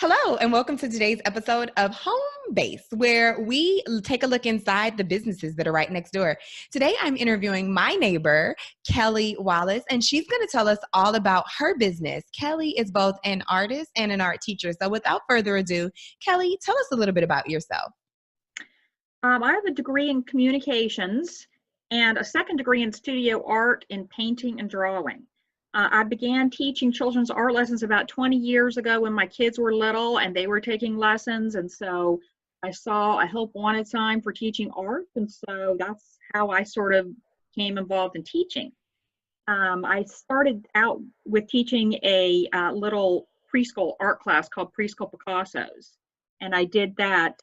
Hello, and welcome to today's episode of Home Base, where we take a look inside the businesses that are right next door. Today, I'm interviewing my neighbor, Kellie Wallace, and she's going to tell us all about her business. Kellie is both an artist and an art teacher. So without further ado, Kellie, tell us a little bit about yourself. I have a degree in communications and a second degree in studio art in painting and drawing. I began teaching children's art lessons about 20 years ago when my kids were little and they were taking lessons. And so I saw a help wanted sign for teaching art. And so that's how I sort of became involved in teaching. I started out with teaching a little preschool art class called Preschool Picassos. And I did that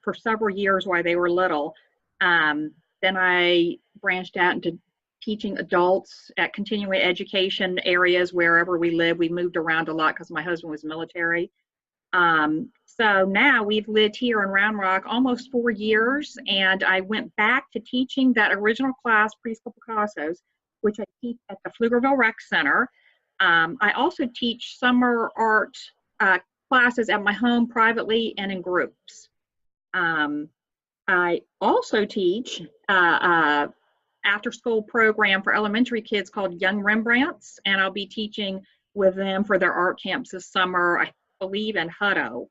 for several years while they were little. Then I branched out into teaching adults at continuing education areas wherever we live. We moved around a lot because my husband was military. So now we've lived here in Round Rock almost 4 years, and I went back to teaching that original class, Preschool Picassos, which I teach at the Pflugerville Rec Center. I also teach summer art classes at my home privately and in groups. I also teach after-school program for elementary kids called Young Rembrandts, and I'll be teaching with them for their art camps this summer, I believe in Hutto.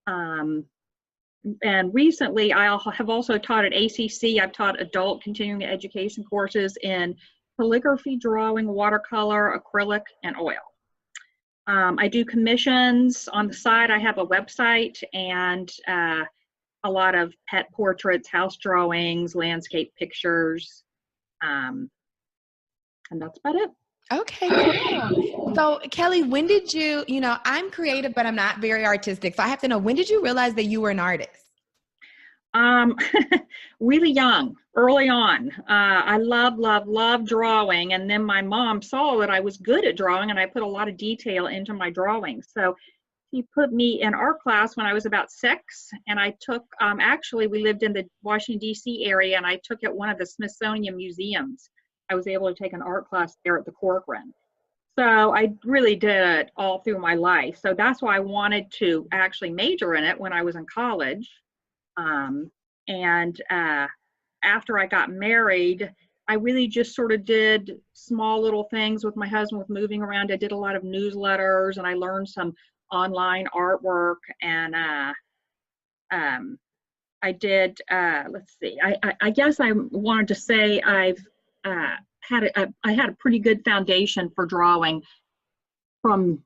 And recently, I have also taught at ACC. I've taught adult continuing education courses in calligraphy, drawing, watercolor, acrylic, and oil. I do commissions on the side. I have a website and a lot of pet portraits, house drawings, landscape pictures. And that's about it. Okay, cool. So Kellie, when did you, I'm creative, but I'm not very artistic. So I have to know, when did you realize that you were an artist? Really young, early on. I love drawing. And then my mom saw that I was good at drawing and I put a lot of detail into my drawings. So she put me in art class when I was about 6, and I took, actually we lived in the Washington, D.C. area, and I took at one of the Smithsonian museums. I was able to take an art class there at the Corcoran. So I really did it all through my life. So that's why I wanted to actually major in it when I was in college. After I got married, I really just sort of did small little things with my husband with moving around. I did a lot of newsletters, and I learned some online artwork, and I did, let's see, I guess I wanted to say I had a pretty good foundation for drawing from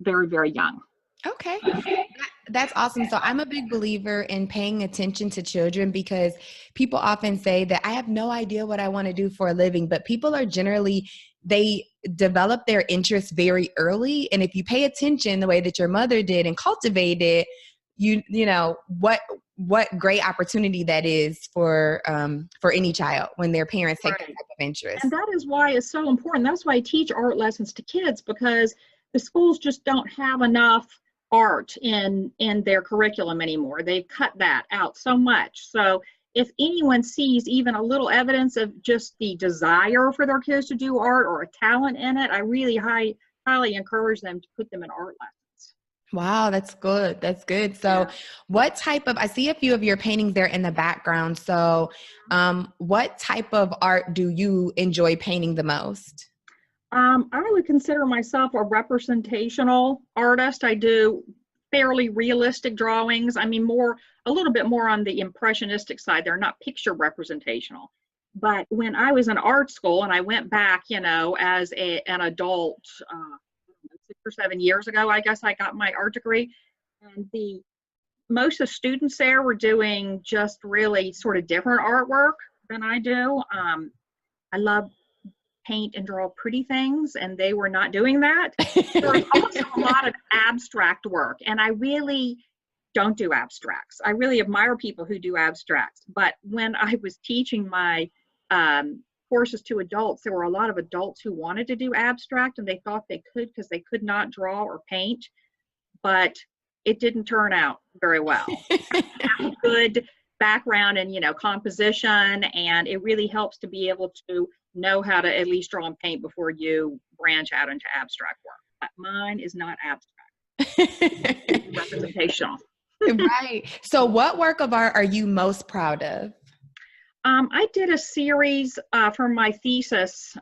very, very young. Okay. That's awesome. So I'm a big believer in paying attention to children, because people often say that I have no idea what I want to do for a living, but people are generally, they develop their interests very early. And if you pay attention the way that your mother did and cultivate it, you know what great opportunity that is for any child when their parents take that type of interest. And that is why it's so important. That's why I teach art lessons to kids, because the schools just don't have enough art in their curriculum anymore. They've cut that out so much. So if anyone sees even a little evidence of just the desire for their kids to do art or a talent in it, I really highly encourage them to put them in art lessons. Wow, that's good. That's good. So what type of, I see a few of your paintings there in the background. So what type of art do you enjoy painting the most? I would consider myself a representational artist. I do fairly realistic drawings. I mean, a little bit more on the impressionistic side. They're not picture representational. But when I was in art school and I went back, as an adult, 6 or 7 years ago, I guess I got my art degree. And most of the students there were doing just really sort of different artwork than I do. I love paint and draw pretty things, and they were not doing that. There was also a lot of abstract work, and I really don't do abstracts. I really admire people who do abstracts. But when I was teaching my courses to adults, there were a lot of adults who wanted to do abstract, and they thought they could because they could not draw or paint, but it didn't turn out very well. I have a good background in composition, and it really helps to be able to know how to at least draw and paint before you branch out into abstract work. But mine is not abstract. representational. Right. So what work of art are you most proud of? I did a series for my thesis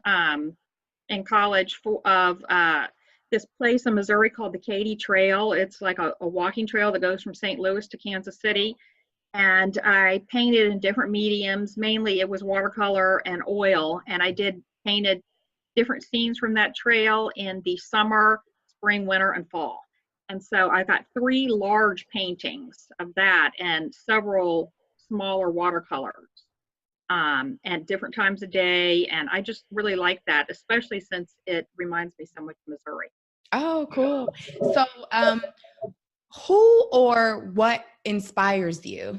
in college of this place in Missouri called the Katy Trail. It's like a walking trail that goes from St. Louis to Kansas City. And I painted in different mediums. Mainly it was watercolor and oil. And I painted different scenes from that trail in the summer, spring, winter, and fall. And so I got 3 large paintings of that and several smaller watercolors at different times of day. And I just really like that, especially since it reminds me so much of Missouri. Oh, cool. So, who or what inspires you?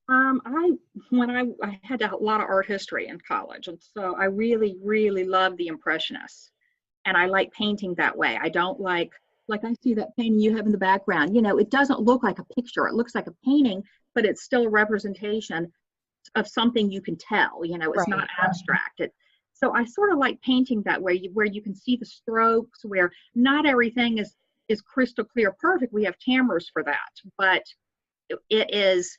I had a lot of art history in college, and so I really, really love the Impressionists, and I like painting that way. I don't like I see that painting you have in the background. You know, it doesn't look like a picture. It looks like a painting, but it's still a representation of something you can tell. You know, it's not abstract. So I sort of like painting that way, where you can see the strokes, where not everything is crystal clear, perfect. We have cameras for that, but it is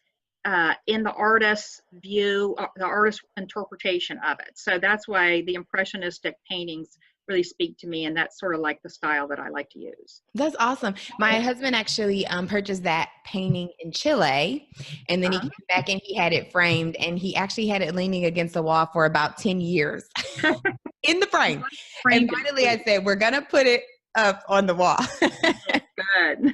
in the artist's view, the artist's interpretation of it. So that's why the impressionistic paintings really speak to me, and that's sort of like the style that I like to use. That's awesome. My husband actually purchased that painting in Chile, and then he came back and he had it framed, and he actually had it leaning against the wall for about 10 years in the frame. And finally I said, we're going to put it up on the wall. Good.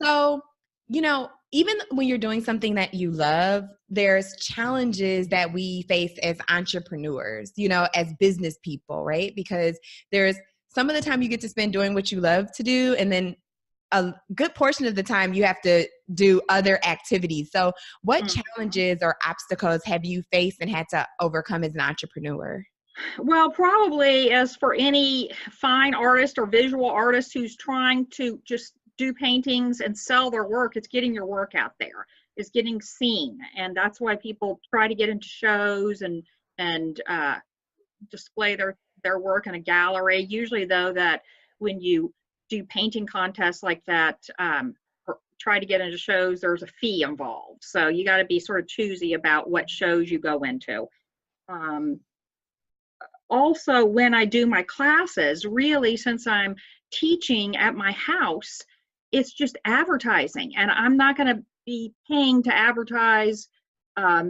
So, you know, even when you're doing something that you love, there's challenges that we face as entrepreneurs, you know, as business people, right? Because there's some of the time you get to spend doing what you love to do, and then a good portion of the time you have to do other activities. So what challenges or obstacles have you faced and had to overcome as an entrepreneur? Well, probably as for any fine artist or visual artist who's trying to just do paintings and sell their work, it's getting your work out there, it's getting seen. And that's why people try to get into shows and display their work in a gallery. Usually though, that when you do painting contests like that, or try to get into shows, there's a fee involved. So you got to be sort of choosy about what shows you go into. Also, when I do my classes, really, since I'm teaching at my house, it's just advertising, and I'm not going to be paying to advertise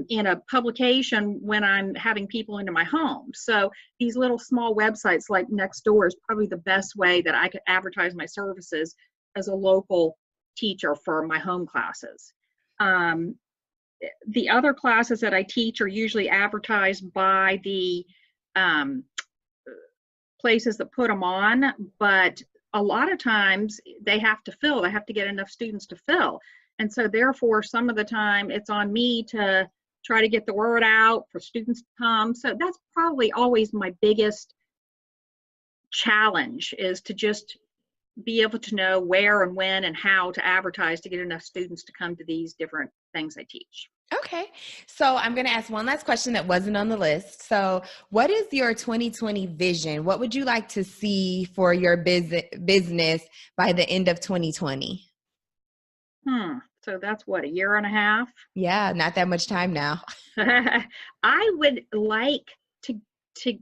in a publication when I'm having people into my home. So these little small websites like Nextdoor is probably the best way that I could advertise my services as a local teacher for my home classes. The other classes that I teach are usually advertised by the places that put them on, but a lot of times they have to get enough students to fill. And so therefore, some of the time it's on me to try to get the word out for students to come. So that's probably always my biggest challenge, is to just be able to know where and when and how to advertise to get enough students to come to these different things I teach. Okay. So I'm going to ask one last question that wasn't on the list. So what is your 2020 vision? What would you like to see for your business by the end of 2020? So that's what, a year and a half? Yeah, not that much time now. I would like to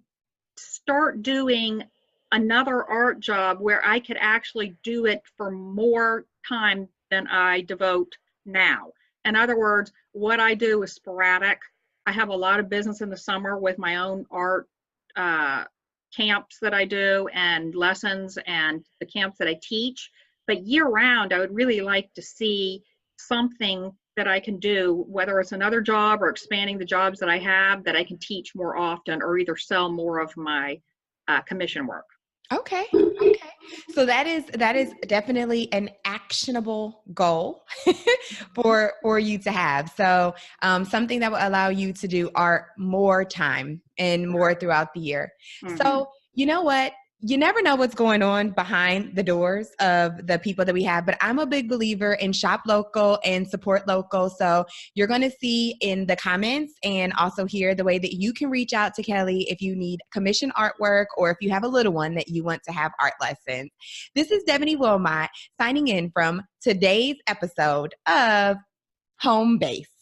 start doing another art job where I could actually do it for more time than I devote now. In other words, what I do is sporadic. I have a lot of business in the summer with my own art camps that I do and lessons and the camps that I teach. But year round, I would really like to see something that I can do, whether it's another job or expanding the jobs that I have, that I can teach more often or either sell more of my commission work. Okay. So that is definitely an actionable goal for you to have. So something that will allow you to do art more time and more throughout the year. So you know what? you never know what's going on behind the doors of the people that we have, but I'm a big believer in shop local and support local. So you're going to see in the comments and also here the way that you can reach out to Kellie if you need commission artwork or if you have a little one that you want to have art lessons. This is Devaney Wilmot signing in from today's episode of Home Base.